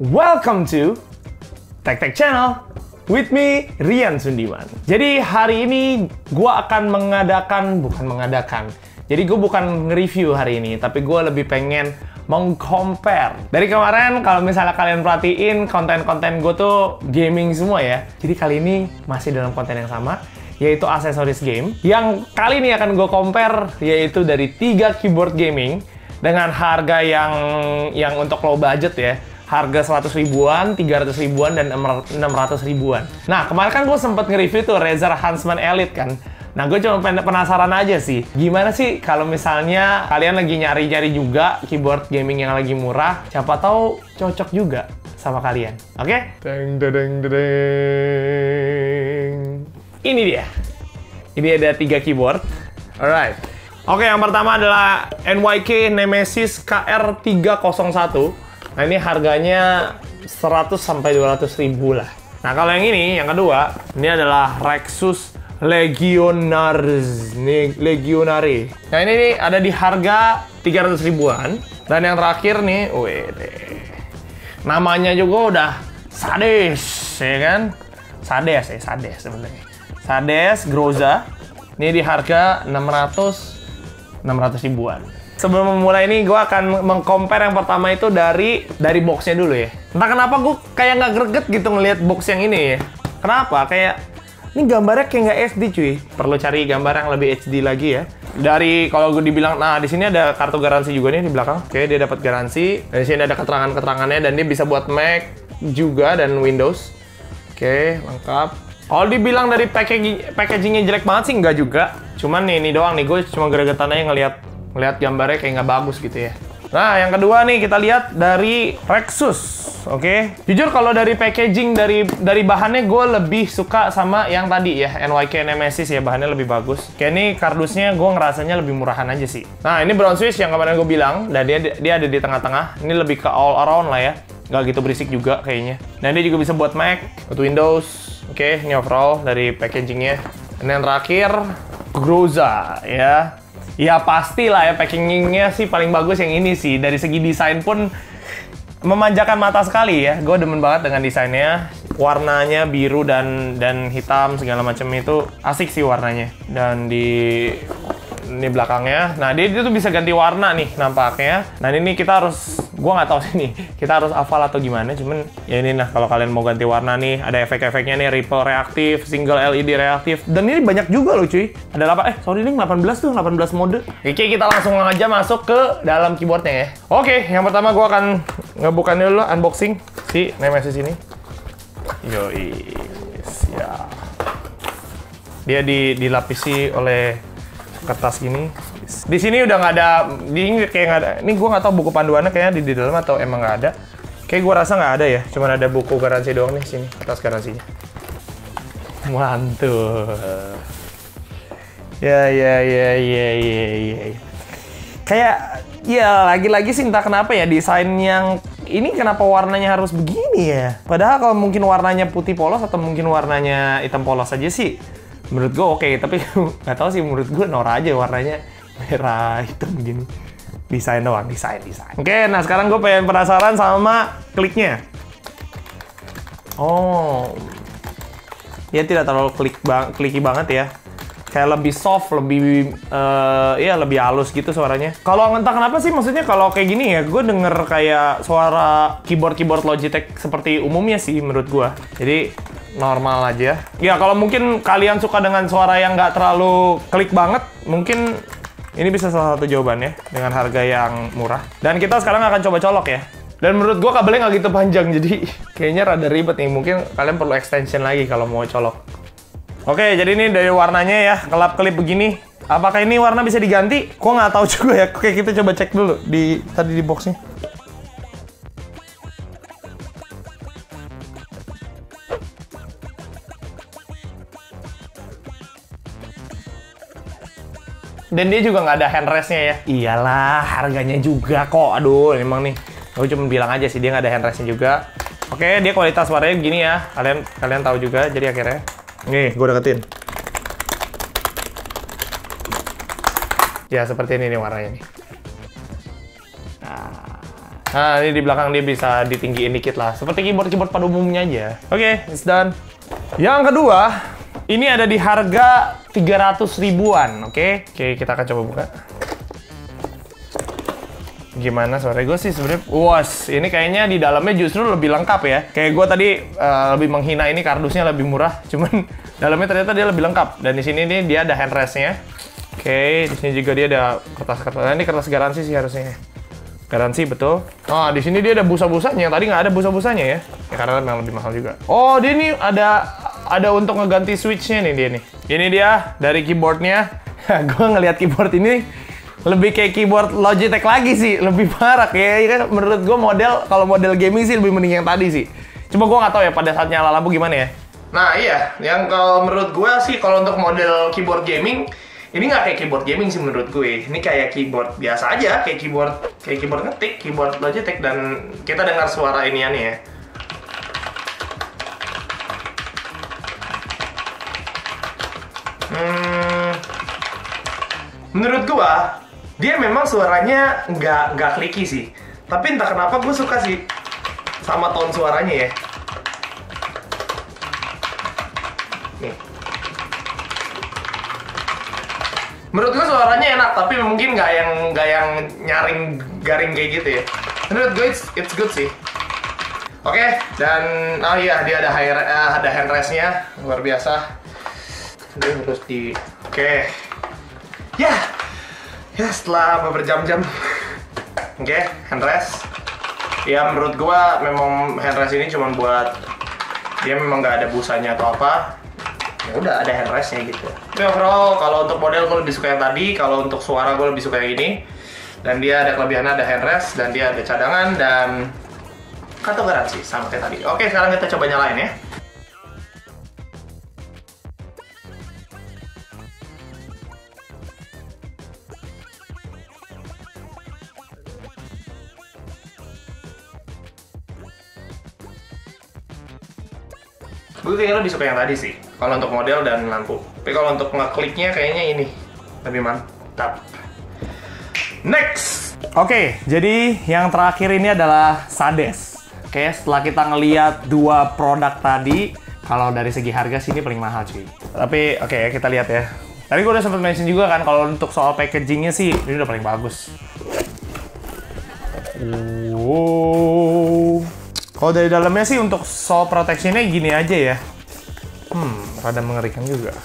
Welcome to Tech Tech Channel with me, Rian Sundiman. Jadi hari ini gue akan Jadi gue bukan nge-review hari ini, tapi gue lebih pengen meng-compare. Dari kemarin, kalau misalnya kalian perhatiin, konten-konten gue tuh gaming semua ya. Jadi kali ini masih dalam konten yang sama, yaitu aksesoris game. Yang kali ini akan gue compare, yaitu dari 3 keyboard gaming dengan harga yang untuk low budget ya. Harga 100 ribuan, 300 ribuan, dan 600 ribuan. Nah, kemarin kan gue sempet nge-review tuh Razer Huntsman Elite kan. Nah, gue cuma penasaran aja sih. Gimana sih kalau misalnya kalian lagi nyari-nyari juga keyboard gaming yang lagi murah, siapa tahu cocok juga sama kalian. Oke? Deng, deng, deng. Ini dia. Ini ada 3 keyboard. Alright. Oke, yang pertama adalah NYK Nemesis KR301. Nah, ini harganya 100 sampai 200 ribu lah. Nah, kalau yang ini, yang kedua, ini adalah Rexus Legionare. Nah, ini nih ada di harga 300 ribuan. Dan yang terakhir nih, namanya juga udah Sades, ya kan? Sades sebenarnya. Sades Groza. Ini di harga 600 ribuan. Sebelum memulai ini, gue akan meng-compare yang pertama itu dari boxnya dulu ya. Entah kenapa gue kayak nggak greget gitu ngelihat box yang ini ya. Kenapa? Kayak ini gambarnya kayak nggak SD cuy. Perlu cari gambar yang lebih HD lagi ya. Dari kalau gue dibilang, nah di sini ada kartu garansi juga nih di belakang. Oke, dia dapat garansi. Dari sini ada keterangan-keterangannya dan dia bisa buat Mac juga dan Windows. Oke, lengkap. Kalau dibilang dari packagingnya jelek banget sih nggak juga. Cuman nih, ini doang nih, gue cuma gregetan aja ngelihat gambarnya kayak nggak bagus gitu ya. Nah, yang kedua nih kita lihat dari Rexus. Oke. Jujur kalau dari packaging, dari bahannya gue lebih suka sama yang tadi ya, NYK Nemesis ya, bahannya lebih bagus. Kayak ini kardusnya gue ngerasanya lebih murahan aja sih. Nah, ini brown swish yang kemarin gue bilang, dan dia ada di tengah-tengah. Ini lebih ke all around lah ya. Nggak gitu berisik juga kayaknya. Dan dia juga bisa buat Mac, buat Windows. Oke, ini overall dari packagingnya. Dan yang terakhir, Groza ya. Ya pastilah ya, packagingnya sih paling bagus yang ini sih. Dari segi desain pun memanjakan mata sekali ya. Gue demen banget dengan desainnya. Warnanya biru dan hitam segala macam itu asik sih warnanya. Dan ini belakangnya. Nah, dia tuh bisa ganti warna nih nampaknya. Nah, ini kita harus, gue nggak tahu sih nih, kita harus hafal atau gimana. Cuman ya ini nah, kalau kalian mau ganti warna nih, ada efek-efeknya nih, ripple reaktif, single LED reaktif. Dan ini banyak juga loh cuy. Ada 18 tuh, 18 mode. Oke, kita langsung aja masuk ke dalam keyboardnya ya. Oke, yang pertama gue akan ngebuka dulu, unboxing si Nemesis ini. Yoi, ya. Dia dilapisi oleh kertas gini. Di sini udah nggak ada, ini kayak nggak ada. Ini gue nggak tahu buku panduannya kayaknya di dalam atau emang nggak ada. Kayak gue rasa nggak ada ya. Cuman ada buku garansi doang nih sini, kertas garansinya. Mantap. Ya. Kayak ya lagi-lagi sih entah kenapa ya desain yang ini kenapa warnanya harus begini ya. Padahal kalau mungkin warnanya putih polos atau mungkin warnanya hitam polos aja sih, menurut gue oke, tapi nggak tahu sih, menurut gue norak aja warnanya merah hitam begini. Desain doang, desain. Oke, nah sekarang gue pengen penasaran sama kliknya. Oh, ya tidak terlalu clicky banget ya. Kayak lebih soft, lebih lebih halus gitu suaranya. Kalau entah kenapa sih, maksudnya kalau kayak gini ya, gue denger kayak suara keyboard Logitech seperti umumnya sih menurut gue. Jadi normal aja. Ya kalau mungkin kalian suka dengan suara yang nggak terlalu klik banget, mungkin ini bisa salah satu jawabannya dengan harga yang murah. Dan kita sekarang akan coba colok ya. Dan menurut gua kabelnya nggak gitu panjang, jadi kayaknya rada ribet nih. Mungkin kalian perlu extension lagi kalau mau colok. Oke, jadi ini dari warnanya ya, kelap-kelip begini. Apakah ini warna bisa diganti? Gua nggak tahu juga ya. Oke, kita coba cek dulu tadi di boxnya. Dan dia juga nggak ada handrestnya ya. Iyalah, harganya juga kok. Aduh, emang nih. Gue cuma bilang aja sih, dia nggak ada handrestnya juga. Oke, dia kualitas suaranya gini ya. Kalian tahu juga, jadi akhirnya. Nih, gue deketin. Ya, seperti ini nih warnanya nih. Nah, Nah, ini di belakang dia bisa ditinggiin dikit lah. Seperti keyboard-keyboard pada umumnya aja. Oke, it's done. Yang kedua, ini ada di harga 300 ribuan, oke? Oke, kita akan coba buka. Gimana suara gue sih sebenarnya? Was, ini kayaknya di dalamnya justru lebih lengkap ya. Kayak gue tadi lebih menghina ini kardusnya lebih murah, cuman dalamnya ternyata dia lebih lengkap. Dan di sini nih dia ada handrestnya. Oke, di sini juga dia ada kertas-kertas. Nah, ini kertas garansi sih harusnya. Garansi betul. Oh, di sini dia ada busa-busanya. Tadi nggak ada busa-busanya ya. Ya karena memang lebih mahal juga. Oh, dia ini ada untuk ngeganti switch-nya nih dia nih. Ini dia dari keyboardnya. Gue ngelihat keyboard ini lebih kayak keyboard Logitech lagi sih, lebih parah ya. Menurut gue kalau model gaming sih lebih mending yang tadi sih. Cuma gue nggak tahu ya pada saat nyala lampu gimana ya. Nah iya, yang kalau menurut gue sih kalau untuk model keyboard gaming ini nggak kayak keyboard gaming sih menurut gue. Ini kayak keyboard biasa aja, kayak keyboard ngetik, keyboard Logitech, dan kita dengar suara iniannya ya. Menurut gua dia memang suaranya nggak clicky sih, tapi entah kenapa gue suka sih sama tone suaranya ya. Nih. Menurut gue suaranya enak, tapi mungkin nggak yang nyaring garing kayak gitu ya. Menurut gue it's good sih. Oke, dan oh iya dia ada handrestnya luar biasa. Dia harus di ya setelah berjam-jam. Oke, handrest. Ya menurut gua memang handrest ini cuma buat dia memang nggak ada busanya atau apa. Ya udah ada handrestnya gitu. Tapi overall kalau untuk model gua lebih suka yang tadi, kalau untuk suara gua lebih suka yang ini. Dan dia ada kelebihannya, ada handrest, dan dia ada cadangan dan kartu garansi sama kayak tadi. Oke, sekarang kita coba nyalain ya. Gue kayaknya lebih suka yang tadi sih, kalau untuk model dan lampu. Tapi kalau untuk ngekliknya kayaknya ini lebih mantap. Next! Oke, jadi yang terakhir ini adalah Sades. Oke, setelah kita ngeliat dua produk tadi, kalau dari segi harga sih ini paling mahal cuy. Tapi oke, kita lihat ya. Tadi gue udah sempat mention juga kan, kalau untuk soal packagingnya sih, ini udah paling bagus. Wow. Kalau dari dalamnya sih untuk soal protectionnya gini aja ya. Rada mengerikan juga.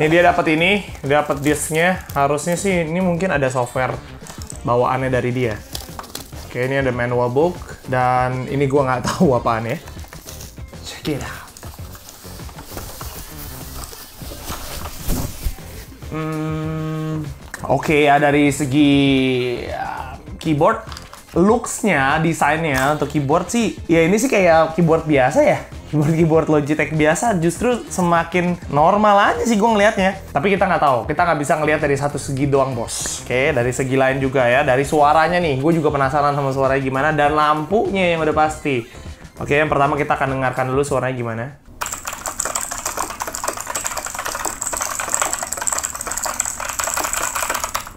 Ini dia dapat disknya. Harusnya sih ini mungkin ada software bawaannya dari dia. Oke, ini ada manual book dan ini gua nggak tahu apaan ya. Check it out. Oke ya, dari segi keyboard, looks-nya, desainnya untuk keyboard sih, ya ini sih kayak keyboard biasa ya. Keyboard Logitech biasa, justru semakin normal aja sih gue ngelihatnya. Tapi kita nggak tahu, kita nggak bisa ngelihat dari satu segi doang bos. Oke, dari segi lain juga ya, dari suaranya nih, gue juga penasaran sama suaranya gimana, dan lampunya yang udah pasti. Oke, yang pertama kita akan dengarkan dulu suaranya gimana.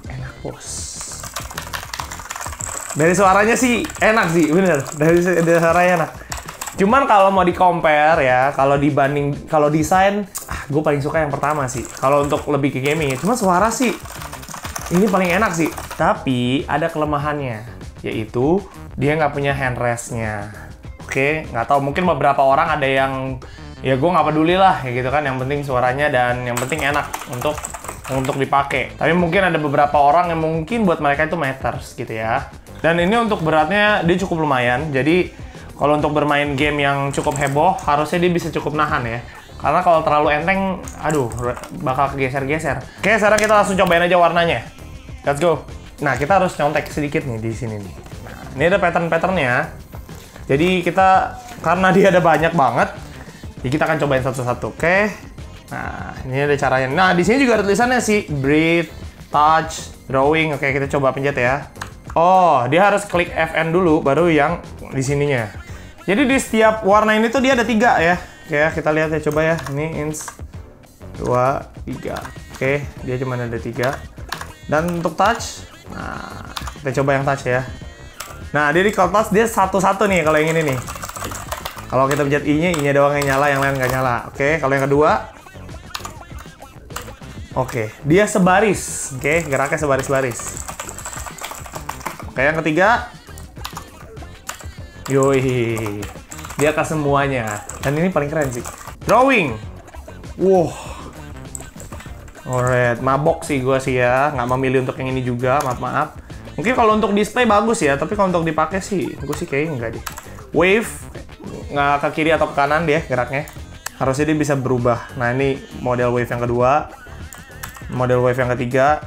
Enak bos. Dari suaranya sih enak sih, bener. Dari suaranya enak. Cuman kalau mau di-compare ya, kalau desain, gue paling suka yang pertama sih. Kalau untuk lebih ke gaming ya. Cuma suara sih, ini paling enak sih. Tapi ada kelemahannya, yaitu dia nggak punya handrestnya. Oke, nggak tahu. Mungkin beberapa orang ada yang, ya gue nggak peduli lah, ya gitu kan. Yang penting suaranya dan yang penting enak untuk dipakai. Tapi mungkin ada beberapa orang yang mungkin buat mereka itu matters gitu ya. Dan ini untuk beratnya dia cukup lumayan. Jadi kalau untuk bermain game yang cukup heboh, harusnya dia bisa cukup nahan ya. Karena kalau terlalu enteng, aduh, bakal kegeser-geser. Oke, sekarang kita langsung cobain aja warnanya. Let's go. Nah, kita harus nyontek sedikit nih di sini nih. Nah, ini ada pattern-patternnya. Jadi kita, karena dia ada banyak banget, jadi kita akan cobain satu-satu, oke? Nah, ini ada caranya. Nah, di sini juga ada tulisannya sih, breathe, touch, drawing. Oke, kita coba pencet ya. Oh, dia harus klik FN dulu, baru yang di sininya. Jadi di setiap warna ini tuh dia ada 3 ya. Oke, kita lihat ya, coba ya. Ini 1, 2, 3. Oke, dia cuma ada 3. Dan untuk touch, nah, kita coba yang touch ya. Nah, dia di kertas dia satu-satu nih kalau yang ini nih. Kalau kita pencet I-nya doang yang nyala, yang lain nggak nyala. Oke, kalau yang kedua. Oke, dia sebaris. Oke, geraknya sebaris-baris. Oke, yang ketiga. Yoi. Dia atas semuanya. Dan ini paling keren sih. Drawing. Wow. Alright, mabok sih gue sih ya. Nggak memilih untuk yang ini juga, maaf-maaf. Mungkin kalau untuk display bagus ya, tapi kalau untuk dipakai sih, gue sih kayaknya enggak deh. Wave, nggak ke kiri atau ke kanan dia geraknya. Harusnya dia bisa berubah. Nah, ini model wave yang kedua. Model wave yang ketiga.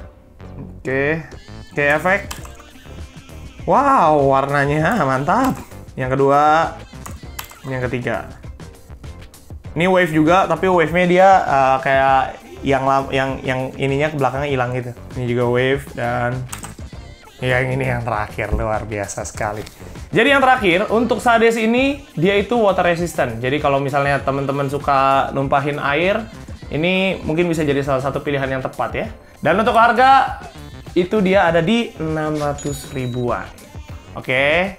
Oke, efek. Wow, warnanya mantap. Yang kedua, yang ketiga. Ini wave juga, tapi wave-nya dia kayak yang ininya ke belakangnya hilang gitu. Ini juga wave dan yang ini yang terakhir, luar biasa sekali. Jadi yang terakhir, untuk Sades ini, dia itu water resistant. Jadi kalau misalnya teman-teman suka numpahin air, ini mungkin bisa jadi salah satu pilihan yang tepat ya. Dan untuk harga, itu dia ada di 600 ribuan. Oke.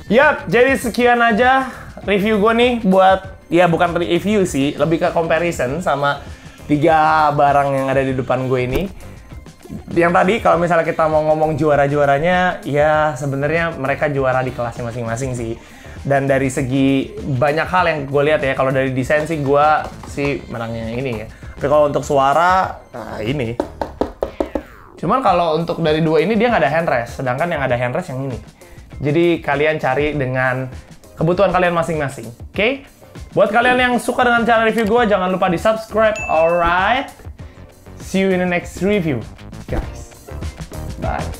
Yap, jadi sekian aja review gue nih buat, ya bukan review sih, lebih ke comparison sama 3 barang yang ada di depan gue ini. Yang tadi kalau misalnya kita mau ngomong juara-juaranya, ya sebenarnya mereka juara di kelasnya masing-masing sih. Dan dari segi banyak hal yang gue lihat ya, kalau dari desain sih gue sih menangnya ini ya. Tapi kalau untuk suara, nah ini. Cuman kalau untuk dari 2 ini dia nggak ada handrest, sedangkan yang ada handrest yang ini. Jadi kalian cari dengan kebutuhan kalian masing-masing, oke? Buat kalian yang suka dengan cara review gue, jangan lupa di subscribe, alright? See you in the next review, guys. Bye.